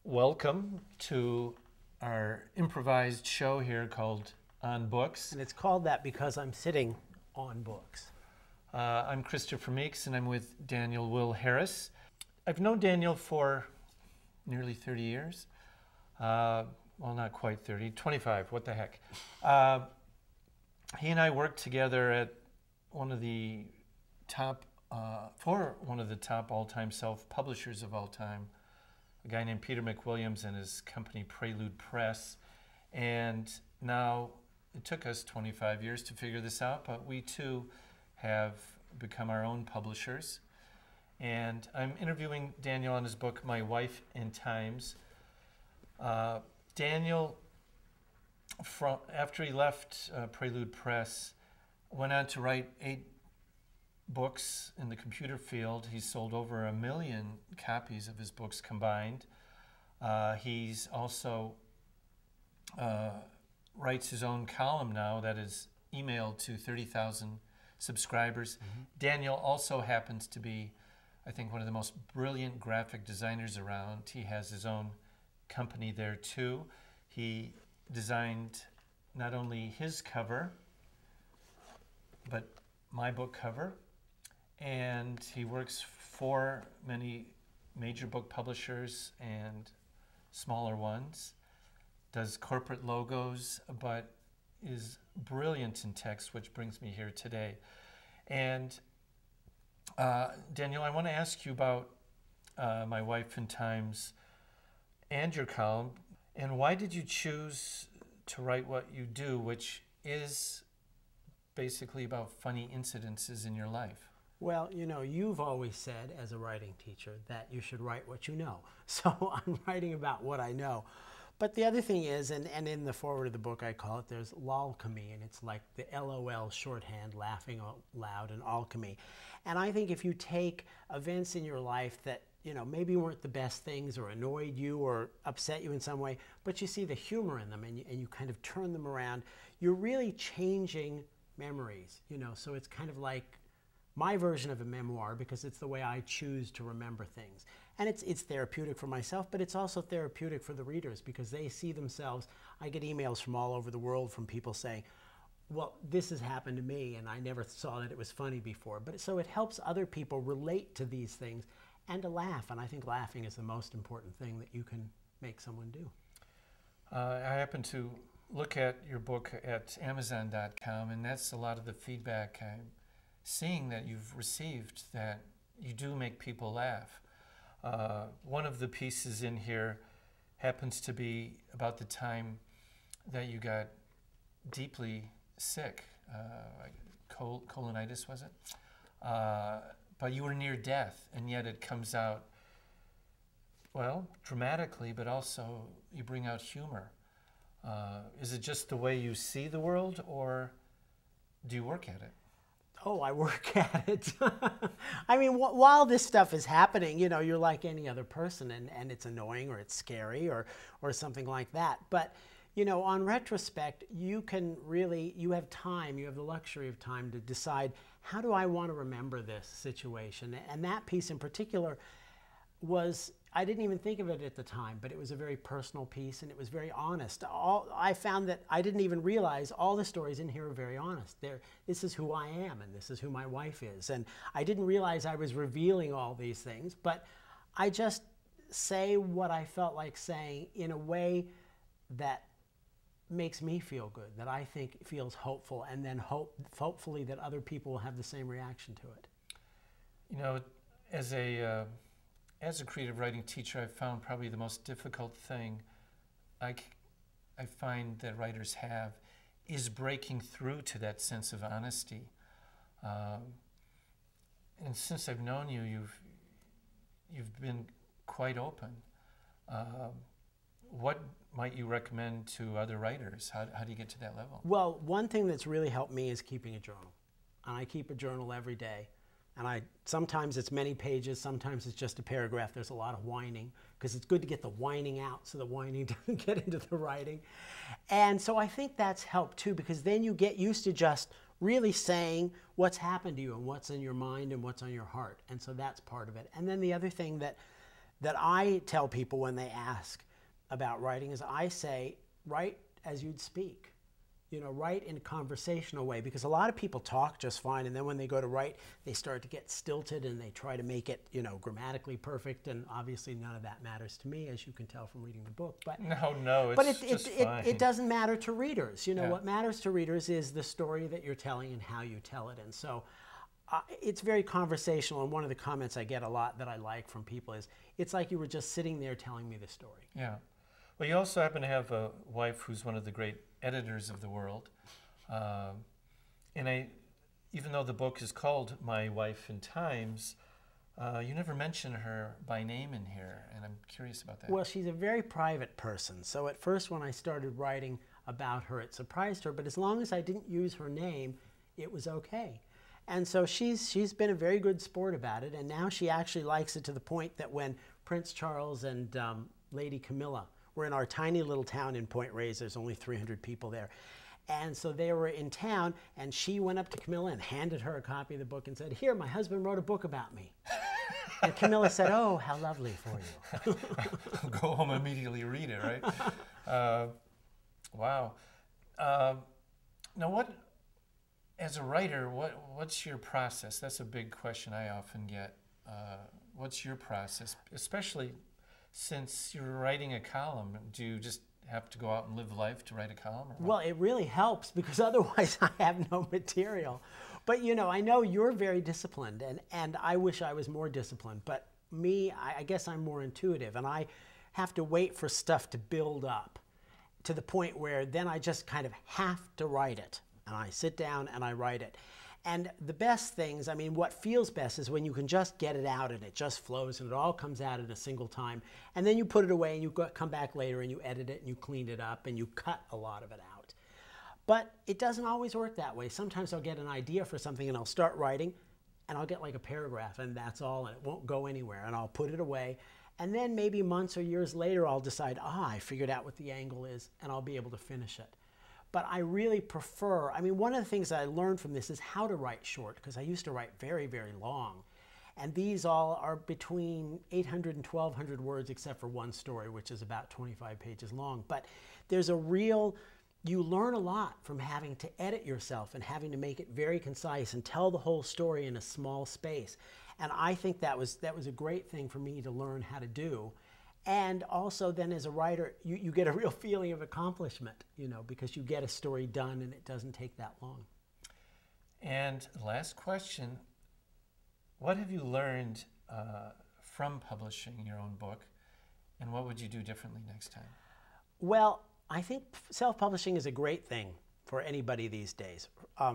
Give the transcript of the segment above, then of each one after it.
Welcome to our improvised show here called On Books. And it's called that because I'm sitting on books. I'm Christopher Meeks, and I'm with Daniel Will Harris. I've known Daniel for nearly 30 years. Well, not quite 30, 25, what the heck. He and I worked together at one of the top, for one of the top all-time self-publishers of all time, a guy named Peter McWilliams and his company Prelude Press. And now it took us 25 years to figure this out, but we too have become our own publishers. And I'm interviewing Daniel on his book, My Wife and Times. Daniel, after he left Prelude Press, went on to write 8 books in the computer field. He's sold over 1 million copies of his books combined. He's also writes his own column now that is emailed to 30,000 subscribers. Daniel also happens to be, I think, one of the most brilliant graphic designers around. He has his own company there too. He designed not only his cover, but my book cover. And he works for many major book publishers and smaller ones, does corporate logos, but is brilliant in text, which brings me here today. And Daniel, I want to ask you about My Wife and Times and your column, and why did you choose to write what you do, which is basically about funny incidences in your life? Well, you know, you've always said as a writing teacher that you should write what you know. So I'm writing about what I know. But the other thing is, and in the foreword of the book I call it, there's lolchemy, and it's like the LOL shorthand, laughing out loud, and alchemy. And I think if you take events in your life that, you know, maybe weren't the best things or annoyed you or upset you in some way, but you see the humor in them and you kind of turn them around, you're really changing memories, you know. So it's kind of like my version of a memoir because it's the way I choose to remember things. And it's therapeutic for myself, but it's also therapeutic for the readers because they see themselves. I get emails from all over the world from people saying, well, this has happened to me and I never saw that it was funny before. But so it helps other people relate to these things and to laugh. And I think laughing is the most important thing that you can make someone do. I happen to look at your book at Amazon.com, and that's a lot of the feedback I'm seeing that you've received, that you do make people laugh. One of the pieces in here happens to be about the time that you got deeply sick, colonitis, was it? But you were near death, and yet it comes out, well, dramatically, but also you bring out humor. Is it just the way you see the world, or do you work at it? Oh, I work at it. I mean, while this stuff is happening, you know, you're like any other person, and it's annoying or it's scary or something like that. But, you know, on retrospect, you can really, you have time, you have the luxury of time to decide, how do I want to remember this situation? And that piece in particular was, I didn't even think of it at the time, but it was a very personal piece and it was very honest. I found that I didn't even realize all the stories in here are very honest. This is who I am and this is who my wife is. And I didn't realize I was revealing all these things, but I just say what I felt like saying in a way that makes me feel good, that I think feels hopeful, and then hopefully that other people will have the same reaction to it. You know, as a creative writing teacher, I've found probably the most difficult thing I find that writers have is breaking through to that sense of honesty. And since I've known you, you've been quite open. What might you recommend to other writers? How do you get to that level? Well, one thing that's really helped me is keeping a journal. And I keep a journal every day. And sometimes it's many pages, sometimes it's just a paragraph. There's a lot of whining, because it's good to get the whining out so the whining doesn't get into the writing. And so I think that's helped too, because then you get used to just really saying what's happened to you and what's in your mind and what's on your heart. And so that's part of it. And then the other thing that I tell people when they ask about writing is I say, write as you'd speak. You know, write in a conversational way, because a lot of people talk just fine, and then when they go to write, they start to get stilted and they try to make it, you know, grammatically perfect, and obviously none of that matters to me, as you can tell from reading the book. But it doesn't matter to readers. You know, what matters to readers is the story that you're telling and how you tell it, and so it's very conversational. And one of the comments I get a lot that I like from people is, it's like you were just sitting there telling me the story. Yeah. Well, you also happen to have a wife who's one of the great editors of the world. And even though the book is called My Wife in Times, you never mention her by name in here, and I'm curious about that. Well, she's a very private person, so at first when I started writing about her, it surprised her, but as long as I didn't use her name, it was okay. And so she's been a very good sport about it, and now she actually likes it to the point that when Prince Charles and Lady Camilla were in our tiny little town in Point Reyes, there's only 300 people there, and so they were in town, and she went up to Camilla and handed her a copy of the book and said, "Here, my husband wrote a book about me." And Camilla said, "Oh, how lovely for you." Go home and immediately read it, right? Wow. Now, as a writer, what's your process? That's a big question I often get. What's your process, especially since you're writing a column? Do you just have to go out and live life to write a column? Or well, it really helps, because otherwise I have no material. But you know, I know you're very disciplined, and I wish I was more disciplined. But me, I guess I'm more intuitive, and I have to wait for stuff to build up to the point where then I just kind of have to write it. And I sit down and I write it. And the best things, I mean, what feels best is when you can just get it out and it just flows and it all comes out at a single time. And then you put it away and you come back later and you edit it and you clean it up and you cut a lot of it out. But it doesn't always work that way. Sometimes I'll get an idea for something and I'll start writing and I'll get like a paragraph and that's all, and it won't go anywhere, and I'll put it away. And then maybe months or years later, I'll decide, I figured out what the angle is, and I'll be able to finish it. But I really prefer, I mean, one of the things that I learned from this is how to write short, because I used to write very, very long. And these all are between 800 and 1,200 words, except for one story, which is about 25 pages long. But there's a real, you learn a lot from having to edit yourself and having to make it very concise and tell the whole story in a small space. And I think that was a great thing for me to learn how to do. And also then as a writer, you get a real feeling of accomplishment, you know, because you get a story done and it doesn't take that long. And last question, what have you learned from publishing your own book, and what would you do differently next time? Well, I think self-publishing is a great thing for anybody these days.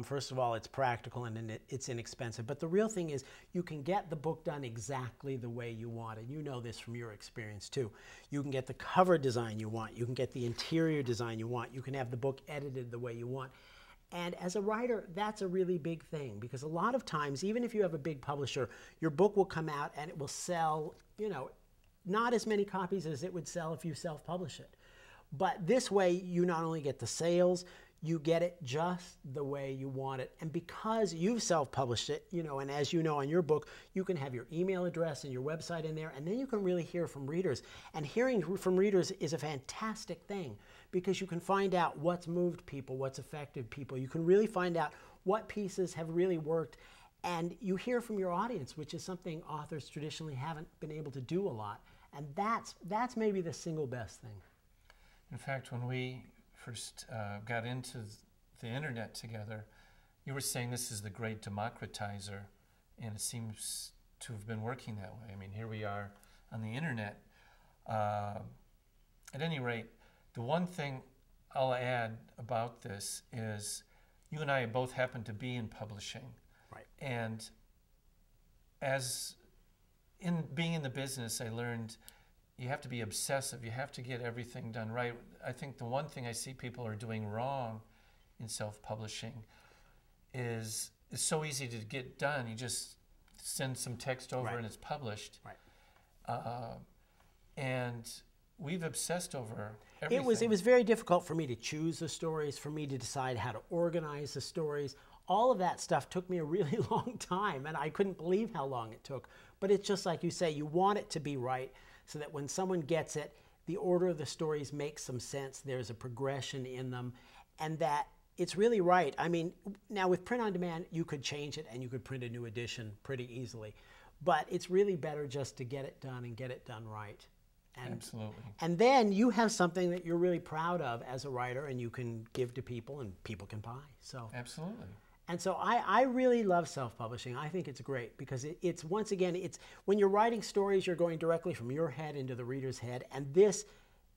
First of all, it's practical and it's inexpensive. But the real thing is you can get the book done exactly the way you want. And you know this from your experience too. You can get the cover design you want. You can get the interior design you want. You can have the book edited the way you want. And as a writer, that's a really big thing, because a lot of times, even if you have a big publisher, your book will come out and it will sell, you know, not as many copies as it would sell if you self-publish it. But this way, you not only get the sales, you get it just the way you want it. And because you've self-published it, you know, and as you know on your book, you can have your email address and your website in there, and then you can really hear from readers. And hearing from readers is a fantastic thing, because you can find out what's moved people, what's affected people. You can really find out what pieces have really worked. And you hear from your audience, which is something authors traditionally haven't been able to do a lot. And that's maybe the single best thing. In fact, when we first got into the internet together, you were saying this is the great democratizer, and it seems to have been working that way. I mean, here we are on the internet. At any rate, the one thing I'll add about this is you and I both happen to be in publishing. Right. And as in being in the business, I learned you have to be obsessive. You have to get everything done right. I think the one thing I see people are doing wrong in self-publishing is it's so easy to get done. You just send some text over right. and it's published. Right. And we've obsessed over everything. It was very difficult for me to choose the stories, for me to decide how to organize the stories. all of that stuff took me a really long time, and I couldn't believe how long it took. But it's just like you say, you want it to be right so that when someone gets it, the order of the stories makes some sense, there's a progression in them, and that it's really right. I mean, now with print on demand, you could change it and you could print a new edition pretty easily. But it's really better just to get it done and get it done right. And, absolutely. And then you have something that you're really proud of as a writer, and you can give to people and people can buy. So absolutely. And so I really love self-publishing. I think it's great because it's, once again, it's when you're writing stories, you're going directly from your head into the reader's head. And this,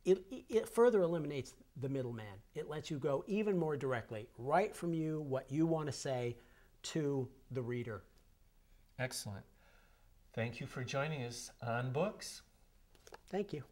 it further eliminates the middleman. It lets you go even more directly, right from you, what you want to say to the reader. Excellent. Thank you for joining us on Books. Thank you.